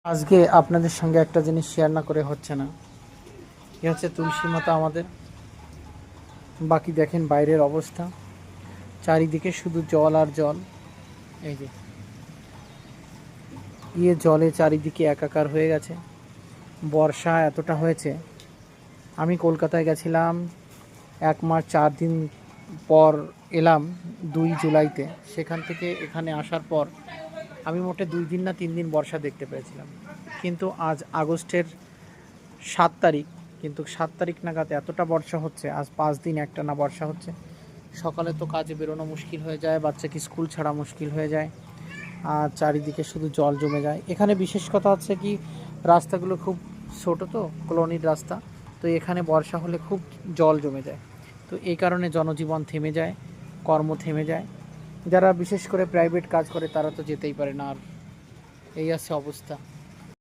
আজকে আপনাদের সঙ্গে একটা জিনিস শেয়ার না করে হচ্ছে না। এ হচ্ছে তুলসী মাতা আমাদের। বাকি দেখেন বাইরের অবস্থা, চারিদিকে শুধু জল আর জল। এই যে জলে চারিদিকে একাকার হয়ে গেছে। বর্ষা এতটা হয়েছে, আমি কলকাতায় গেছিলাম 1 মাস 4 দিন পর এলাম 2 জুলাইতে। সেখান থেকে এখানে আসার পর আমি মোটে 2 দিন না 3 দিন বর্ষা দেখতে পেয়েছিলাম। কিন্তু আজ আগস্টের 7 তারিখ, কিন্তু 7 তারিখ নাগাদ এতটা বর্ষা হচ্ছে। আজ 5 দিন একটানা বর্ষা হচ্ছে। সকালে তো কাজে বেরোনো মুশকিল হয়ে যায়, বাচ্চাকে স্কুল ছাড়া মুশকিল হয়ে যায়, আর চারিদিকে শুধু জল জমে যায়। এখানে বিশেষ কথা হচ্ছে কি, রাস্তাগুলো খুব ছোটো তো, কলোনির রাস্তা। তো এখানে বর্ষা হলে খুব জল জমে যায়। তো এই কারণে জনজীবন থেমে যায়, কর্ম থেমে যায়। যারা বিশেষ করে প্রাইভেট কাজ করে তারা তো যেতেই পারে না। আর এই আছে অবস্থা।